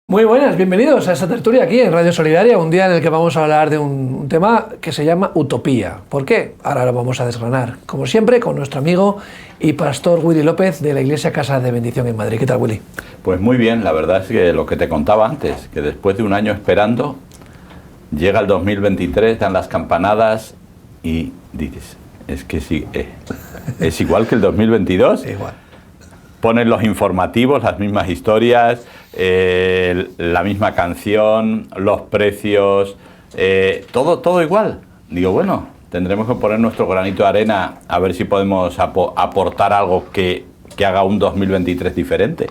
Muy buenas, bienvenidos a esta tertulia aquí en Radio Solidaria, un día en el que vamos a hablar de un tema que se llama utopía. ¿Por qué? Ahora lo vamos a desgranar, como siempre, con nuestro amigo y pastor Willy López de la Iglesia Casa de Bendición en Madrid. ¿Qué tal, Willy? Pues muy bien, la verdad es que lo que te contaba antes, que después de un año esperando, llega el 2023, dan las campanadas y dices, es que sí, es igual que el 2022. Igual. Ponen los informativos, las mismas historias, la misma canción, los precios, todo igual. Digo, bueno, tendremos que poner nuestro granito de arena a ver si podemos aportar algo que haga un 2023 diferente.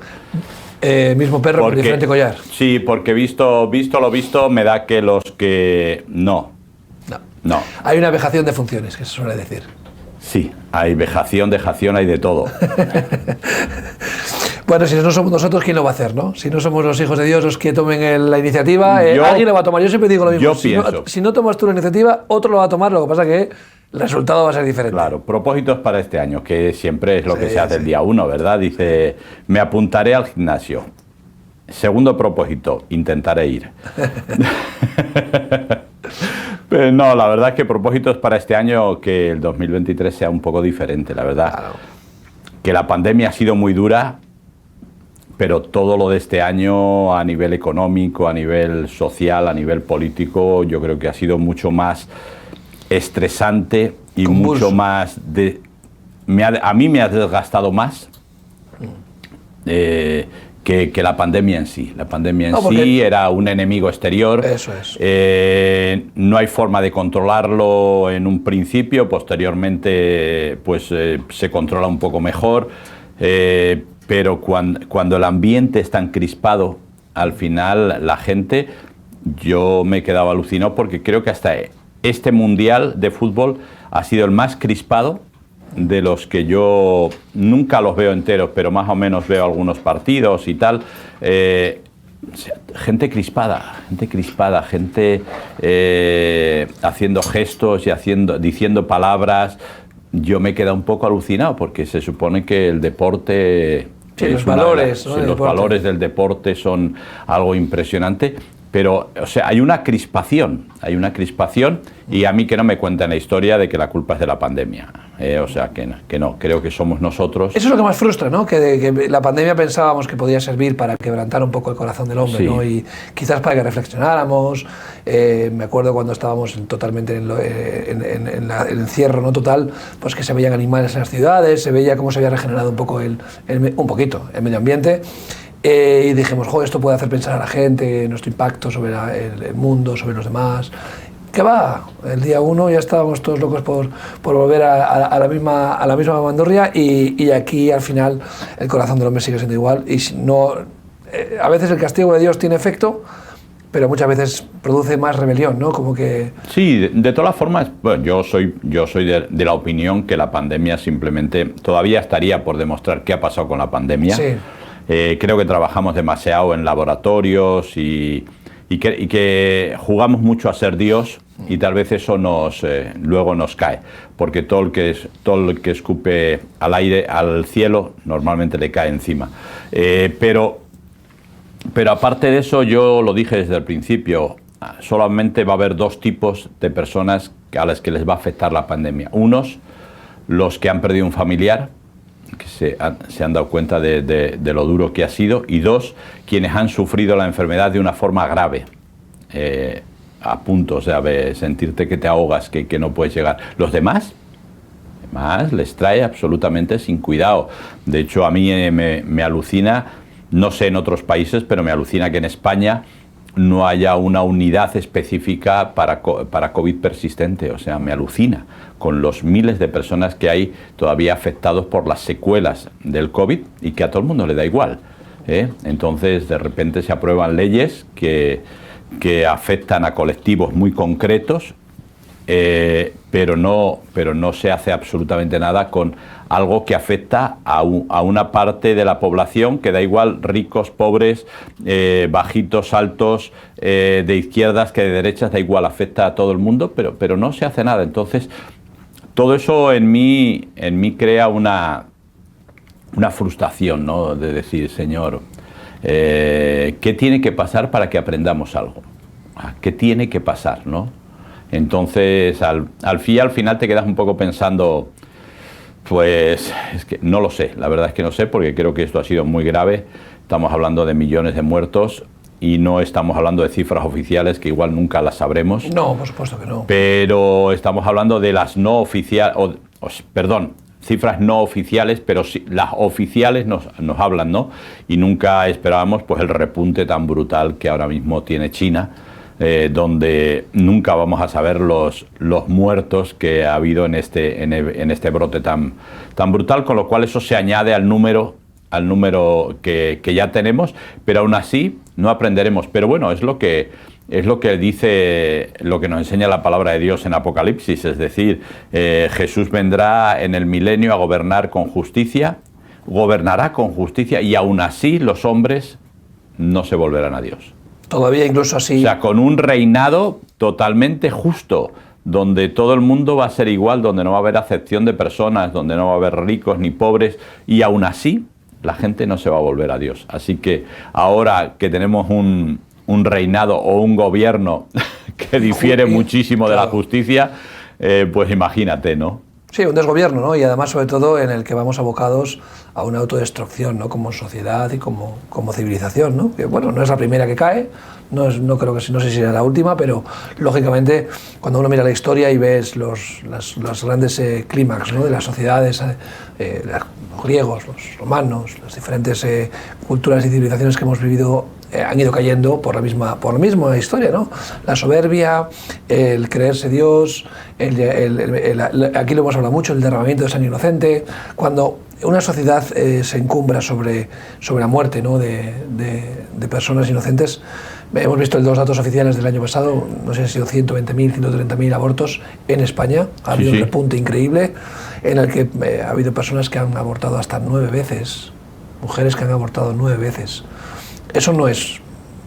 Mismo perro con diferente collar. Sí, porque visto lo visto, me da que los que no. Hay una vejación de funciones, que se suele decir. Sí, hay vejación, dejación, hay de todo. Bueno, si no somos nosotros, ¿quién lo va a hacer, no? Si no somos los hijos de Dios los que tomen la iniciativa, alguien lo va a tomar. Yo siempre digo lo mismo. Si no tomas tú la iniciativa, otro lo va a tomar, lo que pasa es que el resultado va a ser diferente. Claro, propósitos para este año, que siempre es lo que se hace el día 1, ¿verdad? Dice, me apuntaré al gimnasio. Segundo propósito, intentaré ir. Pero no, la verdad es que propósitos para este año, que el 2023 sea un poco diferente, la verdad. Claro. Que la pandemia ha sido muy dura, pero todo lo de este año a nivel económico, a nivel social, a nivel político, yo creo que ha sido mucho más estresante y mucho más... a mí me ha desgastado más que la pandemia en sí. La pandemia en sí era un enemigo exterior. Eso es. No hay forma de controlarlo en un principio, posteriormente pues se controla un poco mejor, pero cuando el ambiente es tan crispado, al final la gente, yo me he quedado alucinado porque creo que hasta este Mundial de Fútbol ha sido el más crispado de los que yo nunca los veo enteros, pero más o menos veo algunos partidos y tal. Gente crispada, gente haciendo gestos y diciendo palabras. Yo me he quedado un poco alucinado porque se supone que el deporte... Sí, los valores, ¿no? Los valores del deporte son algo impresionante. Pero, o sea, hay una crispación y a mí que no me cuenten la historia de que la culpa es de la pandemia. O sea, que no, creo que somos nosotros. Eso es lo que más frustra, ¿no? Que la pandemia pensábamos que podía servir para quebrantar un poco el corazón del hombre, sí, ¿no? Y quizás para que reflexionáramos. Me acuerdo cuando estábamos totalmente en el encierro, ¿no? Total, pues que se veían animales en las ciudades, se veía cómo se había regenerado un poco el medio ambiente. Y dijimos, joder, esto puede hacer pensar a la gente, nuestro impacto sobre el mundo, sobre los demás. ¿Qué va? El día 1 ya estábamos todos locos por volver a la misma bandurria y aquí al final el corazón del hombre sigue siendo igual. Y no, a veces el castigo de Dios tiene efecto, pero muchas veces produce más rebelión, ¿no? Como que... Sí, de todas formas, bueno, yo soy de la opinión que la pandemia simplemente todavía estaría por demostrar qué ha pasado con la pandemia. Sí. Creo que trabajamos demasiado en laboratorios y que jugamos mucho a ser Dios y tal vez eso luego nos cae, porque todo el que escupe al cielo, normalmente le cae encima. Pero aparte de eso, yo lo dije desde el principio, solamente va a haber dos tipos de personas a las que les va a afectar la pandemia. Unos, los que han perdido un familiar, que se han dado cuenta de lo duro que ha sido, y dos, quienes han sufrido la enfermedad de una forma grave, a punto, o sea, de sentirte que te ahogas, que no puedes llegar. Los demás les trae absolutamente sin cuidado. De hecho, a mí me alucina, no sé en otros países, pero me alucina que en España no haya una unidad específica para COVID persistente. O sea, me alucina con los miles de personas que hay todavía afectados por las secuelas del COVID y que a todo el mundo le da igual, ¿eh? Entonces, de repente se aprueban leyes que afectan a colectivos muy concretos, pero no se hace absolutamente nada con algo que afecta a una parte de la población que da igual, ricos, pobres, bajitos, altos, de izquierdas que de derechas, da igual, afecta a todo el mundo, pero no se hace nada. Entonces, todo eso en mí crea una frustración, ¿no? De decir, Señor, ¿qué tiene que pasar para que aprendamos algo? ¿Qué tiene que pasar, no? Entonces, al final te quedas un poco pensando, pues, es que no lo sé, la verdad es que no sé, porque creo que esto ha sido muy grave. Estamos hablando de millones de muertos y no estamos hablando de cifras oficiales, que igual nunca las sabremos. No, por supuesto que no. Pero estamos hablando de las no oficiales, cifras no oficiales, pero sí, las oficiales nos hablan, ¿no? Y nunca esperábamos pues el repunte tan brutal que ahora mismo tiene China, donde nunca vamos a saber los muertos que ha habido en este brote tan brutal, con lo cual eso se añade al número que ya tenemos, pero aún así no aprenderemos. Pero bueno, es lo que dice, lo que nos enseña la palabra de Dios en Apocalipsis, es decir, Jesús vendrá en el milenio a gobernar con justicia, gobernará con justicia, y aún así los hombres no se volverán a Dios. Todavía incluso así. O sea, con un reinado totalmente justo, donde todo el mundo va a ser igual, donde no va a haber acepción de personas, donde no va a haber ricos ni pobres, y aún así la gente no se va a volver a Dios. Así que ahora que tenemos un reinado o un gobierno que difiere muchísimo de la justicia, pues imagínate, ¿no? Sí, un desgobierno, ¿no? Y además, sobre todo, en el que vamos abocados a una autodestrucción, ¿no? Como sociedad y como civilización, ¿no? Que, bueno, no es la primera que cae, no sé si será la última, pero lógicamente cuando uno mira la historia y ves los grandes clímax, ¿no? De las sociedades, los griegos, los romanos, las diferentes culturas y civilizaciones que hemos vivido, han ido cayendo por la misma historia, ¿no? La soberbia, el creerse Dios, aquí lo hemos hablado mucho, el derramamiento de sangre inocente. Cuando una sociedad se encumbra sobre la muerte, ¿no? de personas inocentes, hemos visto los datos oficiales del año pasado, no sé si han sido 120.000, 130.000 abortos en España. Ha habido un repunte increíble en el que ha habido personas que han abortado hasta 9 veces, mujeres que han abortado 9 veces. Eso no es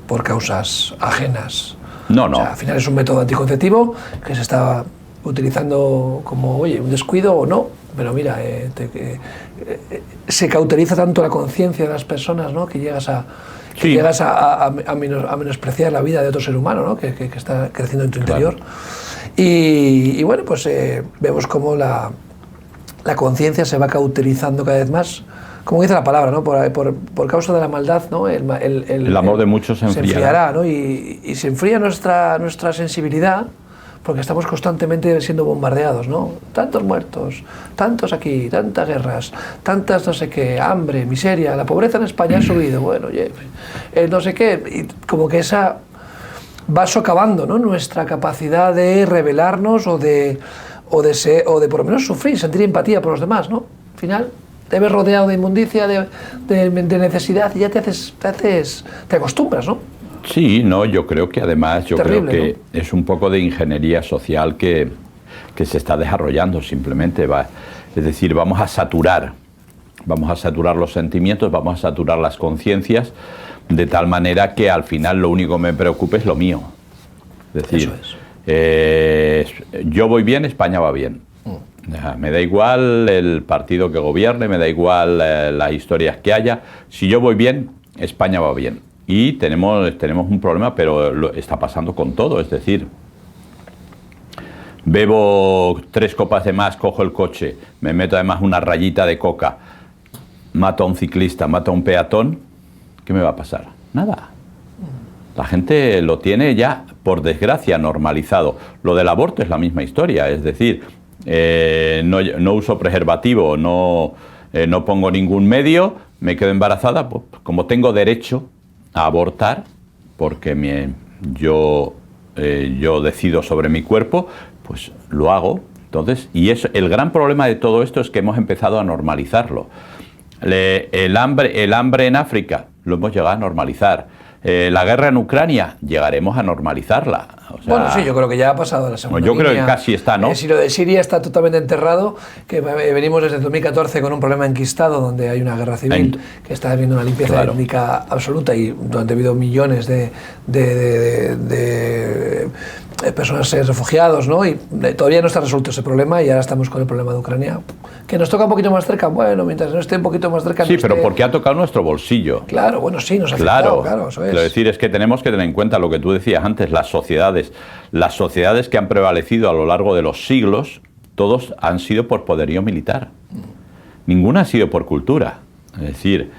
por causas ajenas. No. O sea, al final es un método anticonceptivo que se está utilizando como, oye, un descuido o no, pero mira, se cauteriza tanto la conciencia de las personas, ¿no? Que llegas a menospreciar la vida de otro ser humano, ¿no? que está creciendo en tu interior. Y bueno, pues vemos cómo la conciencia se va cauterizando cada vez más. Como dice la palabra, ¿no? Por causa de la maldad, ¿no? El amor de muchos se enfriará, ¿no? Y se enfría nuestra sensibilidad, porque estamos constantemente siendo bombardeados, ¿no? Tantos muertos, tantos aquí, tantas guerras, tantas no sé qué, hambre, miseria, la pobreza en España ha subido, bueno, no sé qué, y como que esa va socavando, ¿no? Nuestra capacidad de rebelarnos o de por lo menos sufrir, sentir empatía por los demás, ¿no? Al final te ves rodeado de inmundicia, de necesidad, y ya te acostumbras, ¿no? Sí, no, yo creo que además, creo que ¿no? Es un poco de ingeniería social que se está desarrollando simplemente. Es decir, vamos a saturar los sentimientos, vamos a saturar las conciencias, de tal manera que al final lo único que me preocupe es lo mío. Es decir, yo voy bien, España va bien. Me da igual el partido que gobierne, me da igual las historias que haya. Si yo voy bien, España va bien. Y tenemos un problema, pero está pasando con todo. Es decir, bebo 3 copas de más, cojo el coche, me meto además una rayita de coca, mato a un ciclista, mato a un peatón, ¿qué me va a pasar? Nada. La gente lo tiene ya, por desgracia, normalizado. Lo del aborto es la misma historia, es decir, no uso preservativo, no pongo ningún medio, me quedo embarazada, pues como tengo derecho a abortar, porque yo decido sobre mi cuerpo, pues lo hago. Entonces, y el gran problema de todo esto es que hemos empezado a normalizarlo. El hambre en África lo hemos llegado a normalizar. La guerra en Ucrania, llegaremos a normalizarla. O sea, bueno, sí, yo creo que ya ha pasado la segunda yo creo línea. que casi está, ¿no? Si lo de Siria está totalmente enterrado, que venimos desde 2014 con un problema enquistado donde hay una guerra civil que está habiendo una limpieza étnica absoluta y donde ha habido millones de personas refugiados, ¿no? Y todavía no está resuelto ese problema y ahora estamos con el problema de Ucrania, que nos toca un poquito más cerca. Bueno, mientras no esté un poquito más cerca... Sí, no pero esté... porque ha tocado nuestro bolsillo. Claro, bueno, sí, nos ha afectado, claro, eso es. Quiero decir, es que tenemos que tener en cuenta lo que tú decías antes, las sociedades que han prevalecido a lo largo de los siglos, todos han sido por poderío militar. Ninguna ha sido por cultura. Es decir,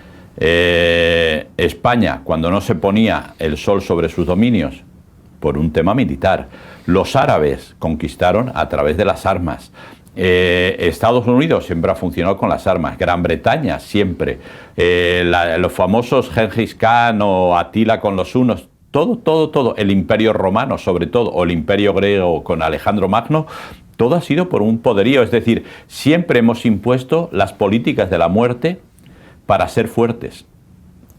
España, cuando no se ponía el sol sobre sus dominios, por un tema militar. Los árabes conquistaron a través de las armas. Estados Unidos siempre ha funcionado con las armas. Gran Bretaña siempre. Los famosos Gengis Khan o Atila con los hunos. Todo. El Imperio Romano, sobre todo, o el Imperio Griego con Alejandro Magno. Todo ha sido por un poderío. Es decir, siempre hemos impuesto las políticas de la muerte para ser fuertes.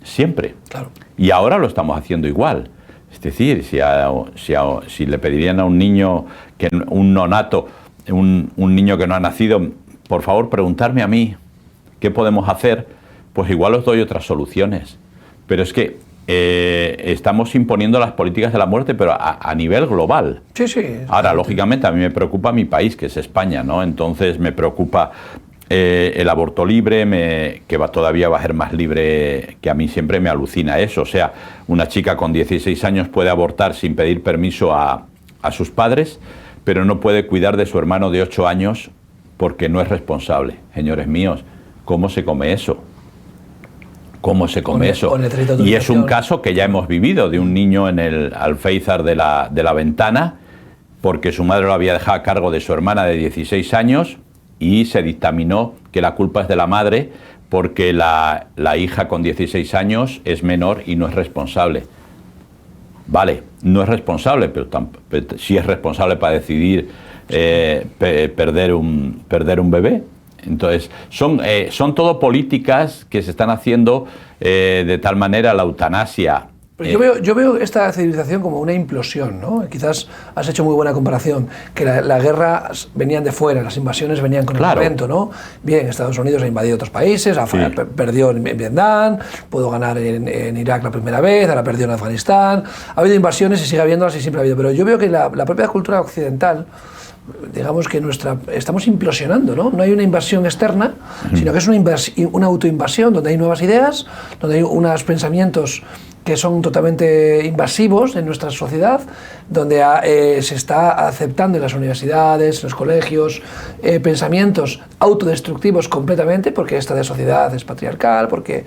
Siempre. Claro. Y ahora lo estamos haciendo igual. Es decir, si le pedirían a un niño, un nonato, un niño que no ha nacido, por favor, preguntarme a mí qué podemos hacer, pues igual os doy otras soluciones. Pero es que estamos imponiendo las políticas de la muerte, pero a nivel global. Sí, sí. Ahora, lógicamente, a mí me preocupa mi país, que es España, ¿no? Entonces me preocupa el aborto libre, que todavía va a ser más libre, que a mí siempre me alucina eso. O sea, una chica con 16 años puede abortar sin pedir permiso a sus padres, pero no puede cuidar de su hermano de 8 años porque no es responsable. Señores míos, ¿cómo se come eso? ¿Cómo se come eso? Y es un caso que ya hemos vivido, de un niño en el alféizar de la ventana, porque su madre lo había dejado a cargo de su hermana de 16 años, y se dictaminó que la culpa es de la madre porque la hija con 16 años es menor y no es responsable. Vale, no es responsable, pero sí es responsable para decidir perder un bebé. Entonces, son todo políticas que se están haciendo de tal manera, la eutanasia. Yo veo esta civilización como una implosión, ¿no? Quizás has hecho muy buena comparación, que la guerra venían de fuera, las invasiones venían con el armamento, ¿no? Bien, Estados Unidos ha invadido otros países, perdió en Vietnam, pudo ganar en Irak la primera vez, ahora perdió en Afganistán, ha habido invasiones y sigue habiéndolas y siempre ha habido, pero yo veo que la propia cultura occidental, digamos que estamos implosionando, ¿no? No hay una invasión externa, sino que es una autoinvasión donde hay nuevas ideas, donde hay unos pensamientos que son totalmente invasivos en nuestra sociedad, donde se está aceptando en las universidades, en los colegios, pensamientos autodestructivos completamente, porque esta sociedad es patriarcal, porque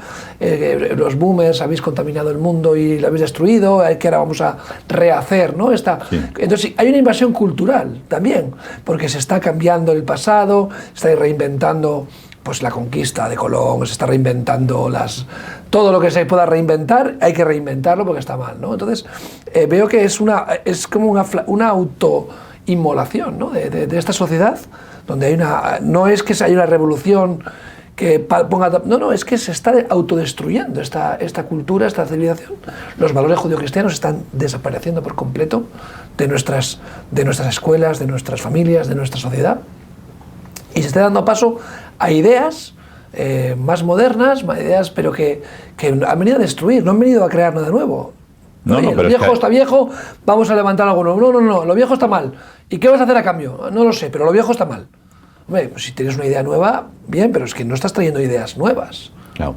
los boomers habéis contaminado el mundo y lo habéis destruido, que ahora vamos a rehacer, ¿no? Entonces hay una invasión cultural también, porque se está cambiando el pasado, se está reinventando pues la conquista de Colón, se está reinventando todo lo que se pueda reinventar, hay que reinventarlo porque está mal, ¿no? Entonces veo que es como una autoinmolación, ¿no? de esta sociedad, donde no es que haya una revolución que ponga... No, es que se está autodestruyendo esta cultura, esta civilización. Los valores judio-cristianos están desapareciendo por completo de nuestras escuelas, de nuestras familias, de nuestra sociedad. Y se está dando paso a ideas más modernas, ideas pero que han venido a destruir, no han venido a crear nada nuevo. Oye, lo viejo está viejo, vamos a levantar algo nuevo. No, lo viejo está mal. ¿Y qué vas a hacer a cambio? No lo sé, pero lo viejo está mal. Hombre, pues si tienes una idea nueva, bien, pero es que no estás trayendo ideas nuevas. Claro.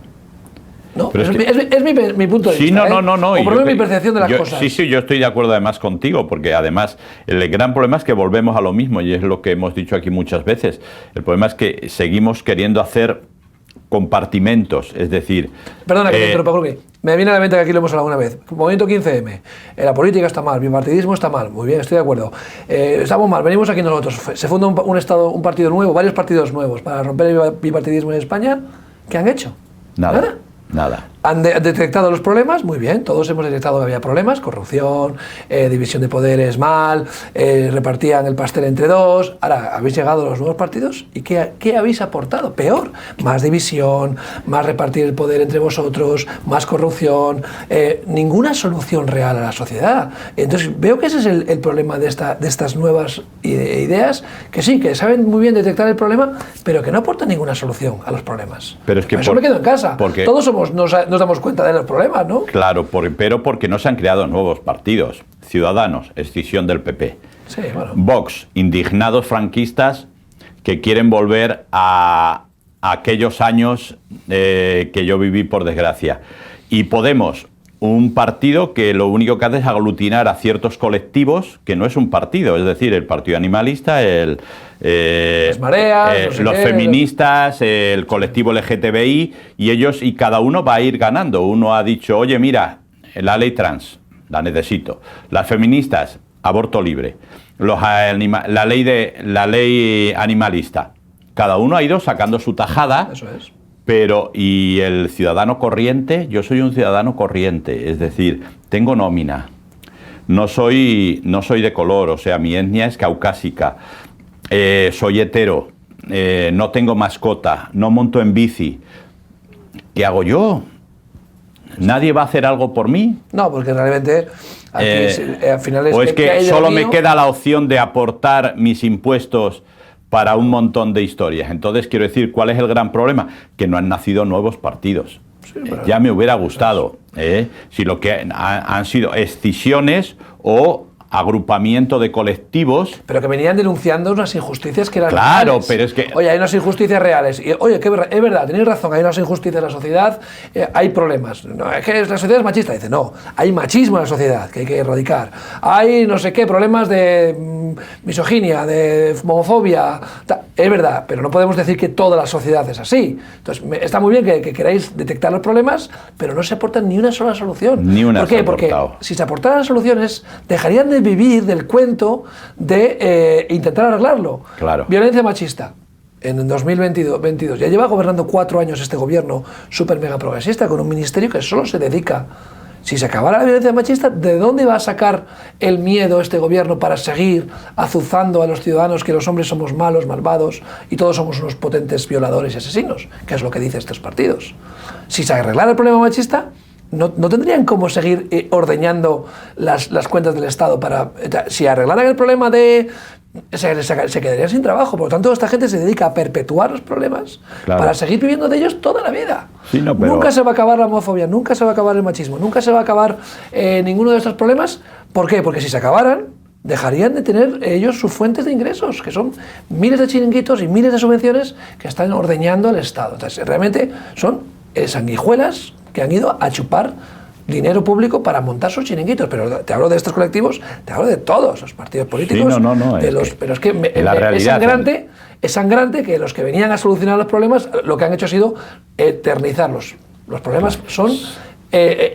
No, es mi punto de vista. No. O por lo menos mi percepción de las cosas. Sí, yo estoy de acuerdo además contigo, porque además el gran problema es que volvemos a lo mismo, y es lo que hemos dicho aquí muchas veces. El problema es que seguimos queriendo hacer compartimentos, es decir... Perdona que te interrumpa, Jorge. Me viene a la mente que aquí lo hemos hablado una vez. Movimiento 15M. La política está mal, bipartidismo está mal. Muy bien, estoy de acuerdo. Estamos mal, venimos aquí nosotros. Se funda un partido nuevo, varios partidos nuevos para romper el bipartidismo en España. ¿Qué han hecho? Nada. ¿Han detectado los problemas? Muy bien, todos hemos detectado que había problemas, corrupción, división de poderes mal, repartían el pastel entre dos. Ahora, habéis llegado a los nuevos partidos y ¿qué habéis aportado? Peor, más división, más repartir el poder entre vosotros, más corrupción, ninguna solución real a la sociedad. Entonces, veo que ese es el problema de estas nuevas ideas, que sí, que saben muy bien detectar el problema, pero que no aportan ninguna solución a los problemas. Pero es que eso me quedo en casa. Todos nos damos cuenta de los problemas, ¿no? Claro, pero porque no se han creado nuevos partidos. Ciudadanos, escisión del PP. Sí, bueno. Vox, indignados franquistas que quieren volver a aquellos años que yo viví, por desgracia. Y Podemos, un partido que lo único que hace es aglutinar a ciertos colectivos, que no es un partido, es decir, el Partido Animalista, las mareas, los feministas, el colectivo LGTBI, y cada uno va a ir ganando. Uno ha dicho, oye, mira, la ley trans, la necesito. Las feministas, aborto libre. La ley animalista. Cada uno ha ido sacando su tajada. Eso es. Pero, y el ciudadano corriente, yo soy un ciudadano corriente, es decir, tengo nómina, no soy de color, o sea, mi etnia es caucásica, soy hetero, no tengo mascota, no monto en bici. ¿Qué hago yo? ¿Nadie va a hacer algo por mí? No, porque realmente al final o es que solo me queda la opción de aportar mis impuestos para un montón de historias. Entonces, quiero decir, ¿cuál es el gran problema? Que no han nacido nuevos partidos. Sí, ya me hubiera gustado, si lo que han sido escisiones o agrupamiento de colectivos. Pero que venían denunciando unas injusticias que eran claro, reales. Pero es que... Oye, hay unas injusticias reales. Y, oye, que es verdad, tenéis razón, hay unas injusticias en la sociedad, hay problemas. No, es que la sociedad es machista. Dice, no, hay machismo en la sociedad que hay que erradicar. Hay no sé qué, problemas de misoginia, de homofobia. Es verdad, pero no podemos decir que toda la sociedad es así. Entonces, está muy bien que queráis detectar los problemas, pero no se aportan ni una sola solución. Ni una. ¿Por qué? Porque si se aportaran soluciones, dejarían de vivir del cuento de intentar arreglarlo. Claro. Violencia machista. En 2022 ya lleva gobernando 4 años este gobierno súper mega progresista con un ministerio que solo se dedica. Si se acabara la violencia machista, ¿de dónde va a sacar el miedo este gobierno para seguir azuzando a los ciudadanos que los hombres somos malos, malvados y todos somos unos potentes violadores y asesinos? Que es lo que dicen estos partidos. Si se arreglara el problema machista, no tendrían cómo seguir ordeñando las cuentas del Estado para... Si arreglaran el problema de... Se quedarían sin trabajo. Por lo tanto, esta gente se dedica a perpetuar los problemas para seguir viviendo de ellos toda la vida. Sí, no, pero... Nunca se va a acabar la homofobia, nunca se va a acabar el machismo, nunca se va a acabar ninguno de estos problemas. ¿Por qué? Porque si se acabaran, dejarían de tener ellos sus fuentes de ingresos, que son miles de chiringuitos y miles de subvenciones que están ordeñando el Estado. Entonces, realmente son sanguijuelas que han ido a chupar dinero público para montar sus chiringuitos. Pero te hablo de estos colectivos, te hablo de todos los partidos políticos. Sí, no, pero es que es sangrante que los que venían a solucionar los problemas, lo que han hecho ha sido eternizarlos. Los problemas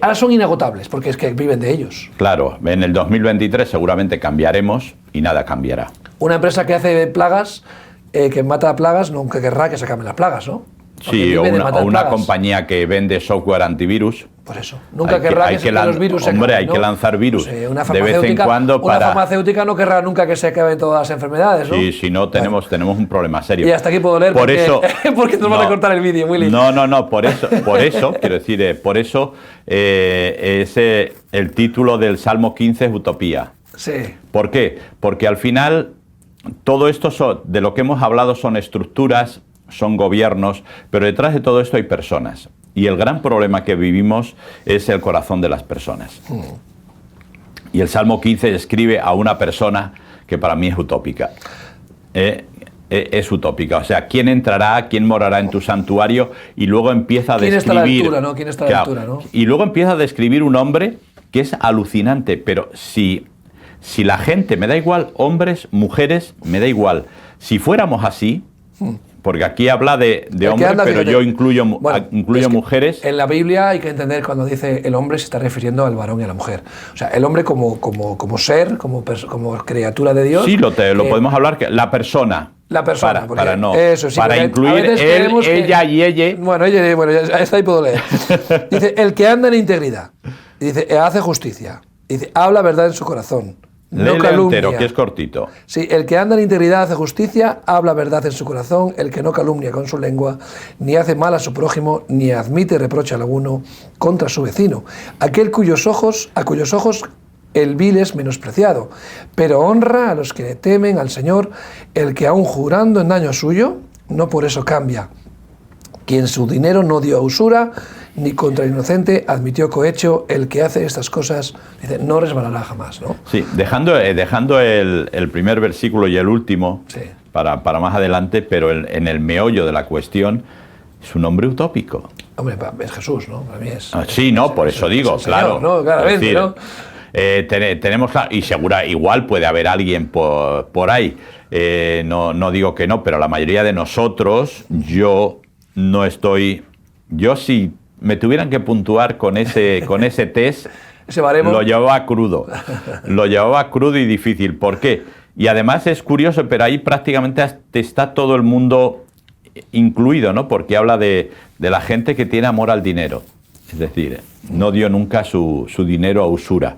ahora son inagotables, porque es que viven de ellos. Claro, en el 2023 seguramente cambiaremos y nada cambiará. Una empresa que hace plagas, que mata plagas, nunca querrá que se acaben las plagas, ¿no? Sí, o una compañía que vende software antivirus. Por eso. Nunca querrá que los virus se acaben. Hombre, hay que lanzar virus de vez en cuando para... Una farmacéutica no querrá nunca que se acaben todas las enfermedades, ¿no? Sí, si no, tenemos un problema serio. Y hasta aquí puedo leer porque nos van a cortar el vídeo, Willy. No, por eso, quiero decir, por eso el título del Salmo 15 es Utopía. Sí. ¿Por qué? Porque al final todo esto de lo que hemos hablado son estructuras, son gobiernos, pero detrás de todo esto hay personas. Y el gran problema que vivimos es el corazón de las personas. Y el Salmo 15 describe a una persona que para mí es utópica. Es utópica. O sea, ¿quién entrará, quién morará en tu santuario? Y luego empieza a describir... ¿Quién está a la altura, ¿no? Y luego empieza a describir un hombre que es alucinante, pero si la gente, me da igual, hombres, mujeres, me da igual. Si fuéramos así... Porque aquí habla de hombres, pero yo incluyo mujeres. En la Biblia hay que entender cuando dice el hombre se está refiriendo al varón y a la mujer. O sea, el hombre como ser, como criatura de Dios. Sí, lo podemos hablar, que la persona. La persona. Para incluir él, ella y ella. Bueno, ya está ahí puedo leer. Dice, el que anda en integridad. Dice, hace justicia. Dice, habla verdad en su corazón. No calumnia. Entero, que es cortito. Sí, el que anda en integridad hace justicia, habla verdad en su corazón, el que no calumnia con su lengua, ni hace mal a su prójimo, ni admite reproche alguno contra su vecino. Aquel a cuyos ojos el vil es menospreciado, pero honra a los que le temen al Señor, el que aun jurando en daño suyo, no por eso cambia. Quien su dinero no dio a usura, ni contra el inocente admitió cohecho, el que hace estas cosas, dice, no resbalará jamás, ¿no? Sí, dejando el primer versículo y el último Sí. para más adelante, pero en el meollo de la cuestión, es un hombre utópico. Hombre, es Jesús, ¿no? Para mí es... Sí, no, por eso digo, claro. ¿no? Claramente, es decir, ¿no? Tenemos, y igual puede haber alguien por ahí, no digo que no, pero la mayoría de nosotros, yo si me tuvieran que puntuar con ese test, lo llevaba crudo, y difícil. ¿Por qué? Y además es curioso, pero ahí prácticamente está todo el mundo incluido, ¿no? Porque habla de la gente que tiene amor al dinero, es decir, no dio nunca su dinero a usura.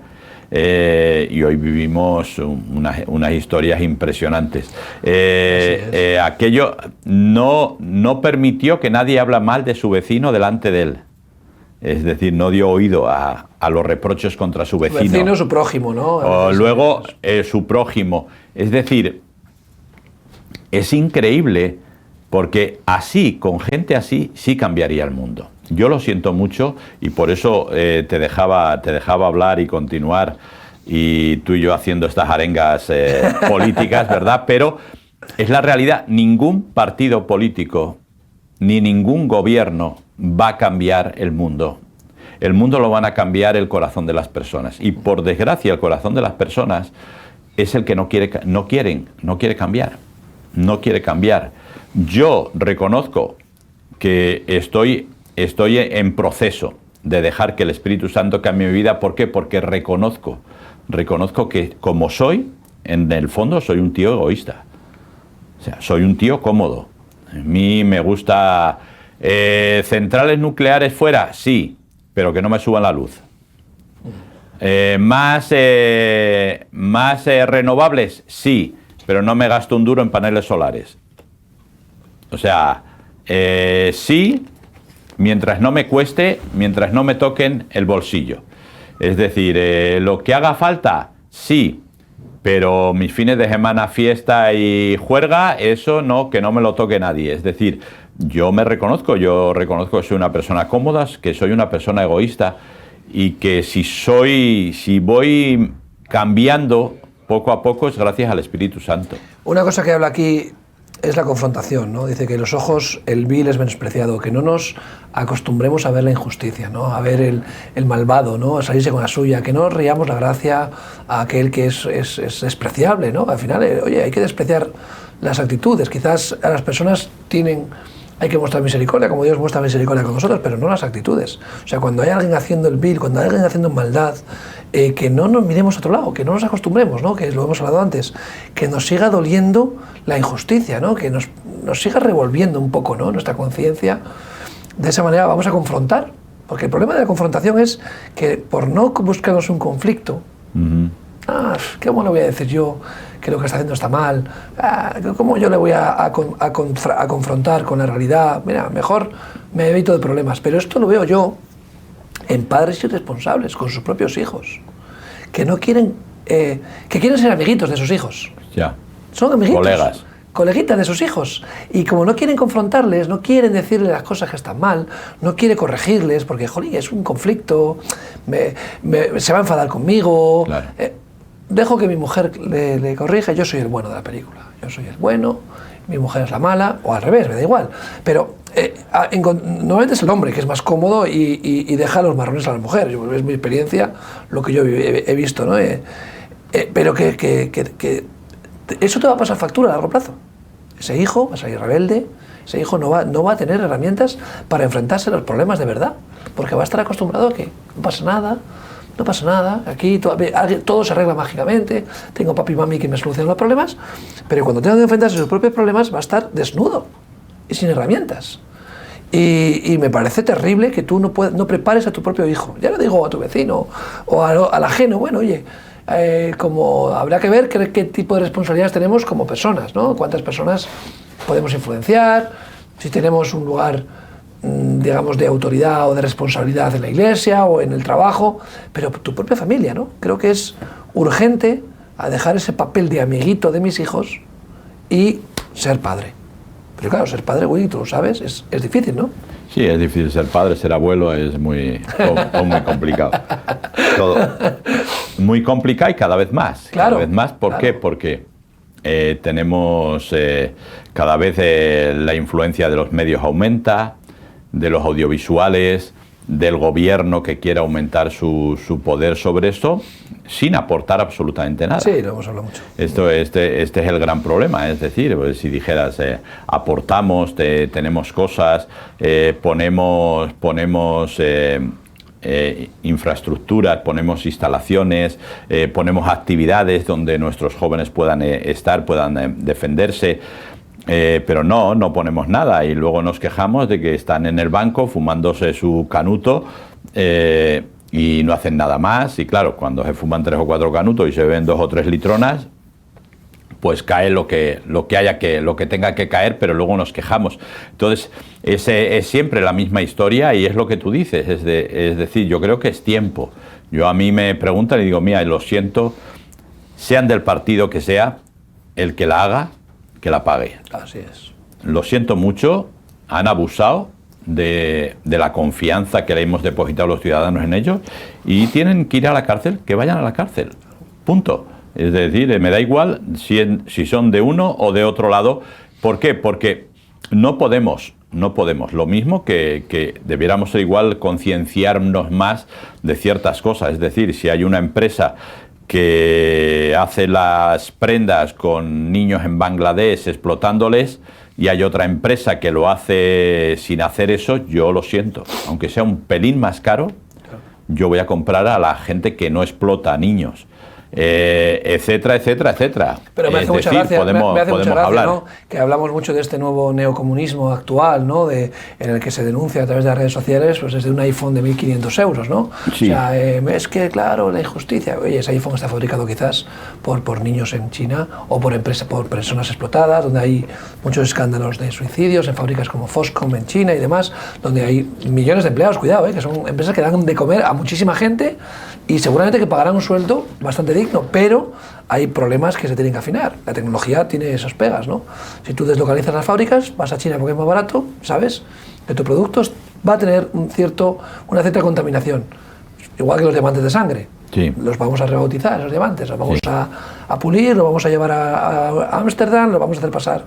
Y hoy vivimos unas historias impresionantes. Aquello no permitió que nadie habla mal de su vecino delante de él. Es decir, no dio oído a los reproches contra su vecino. Su vecino, su prójimo, ¿no? O luego su prójimo. Es decir, es increíble porque así, con gente así, sí cambiaría el mundo. Yo lo siento mucho y por eso te dejaba hablar y continuar, y tú y yo haciendo estas arengas políticas, ¿verdad? Pero es la realidad. Ningún partido político ni ningún gobierno va a cambiar el mundo. El mundo lo van a cambiar el corazón de las personas. Y por desgracia, el corazón de las personas es el que no quiere cambiar. No quiere cambiar. Yo reconozco que estoy en proceso de dejar que el Espíritu Santo cambie mi vida. ¿Por qué? Porque reconozco que como soy, en el fondo soy un tío egoísta. O sea, soy un tío cómodo. A mí me gusta centrales nucleares fuera, sí, pero que no me suban la luz. Más renovables, sí, pero no me gasto un duro en paneles solares. O sea, sí, mientras no me cueste, mientras no me toquen el bolsillo. Es decir, lo que haga falta, sí, pero mis fines de semana, fiesta y juerga, eso no, que no me lo toque nadie. Es decir, yo reconozco que soy una persona cómoda, que soy una persona egoísta, y que si voy cambiando poco a poco es gracias al Espíritu Santo. Una cosa que habla aquí es la confrontación, ¿no? Dice que los ojos, el vil es menospreciado, que no nos acostumbremos a ver la injusticia, ¿no? A ver el malvado, ¿no? A salirse con la suya, que no riamos la gracia a aquel que es despreciable, ¿no? Al final, oye, hay que despreciar las actitudes. Quizás a las personas hay que mostrar misericordia, como Dios muestra misericordia con nosotros, pero no las actitudes. O sea, cuando hay alguien haciendo el vil, cuando hay alguien haciendo maldad, que no nos miremos a otro lado, que no nos acostumbremos, ¿no? Que lo hemos hablado antes, que nos siga doliendo la injusticia, ¿no? Que nos siga revolviendo un poco, ¿no? Nuestra conciencia. De esa manera vamos a confrontar, porque el problema de la confrontación es que por no buscarnos un conflicto, ¿cómo le voy a decir yo que lo que está haciendo está mal? ¿Cómo yo le voy a confrontar con la realidad? Mira, mejor me evito de problemas. Pero esto lo veo yo en padres irresponsables con sus propios hijos, que no quieren, que quieren ser amiguitos de sus hijos. Ya. Son amiguitos. Colegas de sus hijos, y como no quieren confrontarles, no quieren decirles las cosas que están mal, no quiere corregirles porque, jolín, es un conflicto, se va a enfadar conmigo. Claro. Dejo que mi mujer le corrija, yo soy el bueno de la película, yo soy el bueno, mi mujer es la mala, o al revés, me da igual. Pero normalmente es el hombre que es más cómodo y deja los marrones a la mujer. Es mi experiencia, lo que yo he visto, ¿no? Pero que eso te va a pasar factura a largo plazo. Ese hijo va a salir rebelde, ese hijo no va a tener herramientas para enfrentarse a los problemas de verdad, porque va a estar acostumbrado a que no pasa nada, aquí todo se arregla mágicamente, tengo papi y mami que me solucionan los problemas, pero cuando tenga que enfrentarse a sus propios problemas va a estar desnudo y sin herramientas. Y me parece terrible que tú no prepares a tu propio hijo, ya lo digo a tu vecino o al ajeno. Bueno, oye, como habrá que ver qué tipo de responsabilidades tenemos como personas, ¿no? Cuántas personas podemos influenciar, si tenemos un lugar, digamos, de autoridad o de responsabilidad en la iglesia o en el trabajo, pero tu propia familia, ¿no? Creo que es urgente a dejar ese papel de amiguito de mis hijos y ser padre. Pero claro, ser padre, güey, tú lo sabes, es difícil, ¿no? Sí, es difícil ser padre, ser abuelo es muy complicado. Todo muy complicado y cada vez más. Claro, cada vez más. ¿Por qué? Porque tenemos cada vez la influencia de los medios aumenta, de los audiovisuales, del gobierno que quiere aumentar su poder sobre esto, sin aportar absolutamente nada. Sí, lo hemos hablado mucho. Este es el gran problema, es decir, pues, si dijeras, aportamos, tenemos cosas, ponemos infraestructuras, ponemos instalaciones, ponemos actividades donde nuestros jóvenes puedan estar, puedan defenderse. Pero no ponemos nada y luego nos quejamos de que están en el banco fumándose su canuto y no hacen nada más. Y claro, cuando se fuman 3 o 4 canutos y se beben 2 o 3 litronas, pues cae lo que tenga que caer, pero luego nos quejamos. Entonces, es siempre la misma historia y es lo que tú dices. Es decir, yo creo que es tiempo. A mí me preguntan y digo, mira, lo siento, sean del partido que sea, el que la haga, que la pague. Así es. Lo siento mucho, han abusado de la confianza que le hemos depositado los ciudadanos en ellos y tienen que ir a la cárcel, que vayan a la cárcel. Punto. Es decir, me da igual si son de uno o de otro lado. ¿Por qué? Porque no podemos. Lo mismo que debiéramos igual concienciarnos más de ciertas cosas. Es decir, si hay una empresa que hace las prendas con niños en Bangladesh explotándoles y hay otra empresa que lo hace sin hacer eso, yo lo siento. Aunque sea un pelín más caro, yo voy a comprar a la gente que no explota a niños. Etcétera, etcétera, etcétera. Pero me hace mucha gracia, me hace mucha gracia, ¿no? Que hablamos mucho de este nuevo neocomunismo actual, ¿no? En el que se denuncia a través de las redes sociales, pues desde un iPhone de 1.500 euros, ¿no? Sí. O sea, es que, claro, la injusticia. Oye, ese iPhone está fabricado quizás por niños en China o por personas explotadas, donde hay muchos escándalos de suicidios en fábricas como Foxconn en China y demás, donde hay millones de empleados, cuidado, que son empresas que dan de comer a muchísima gente y seguramente que pagarán un sueldo bastante digno, pero hay problemas que se tienen que afinar. La tecnología tiene esas pegas, ¿no? Si tú deslocalizas las fábricas, vas a China porque es más barato, sabes que tu producto va a tener una cierta contaminación, igual que los diamantes de sangre. Sí. Los vamos a rebautizar, esos diamantes, los vamos a pulir, los vamos a llevar a Ámsterdam, los vamos a hacer pasar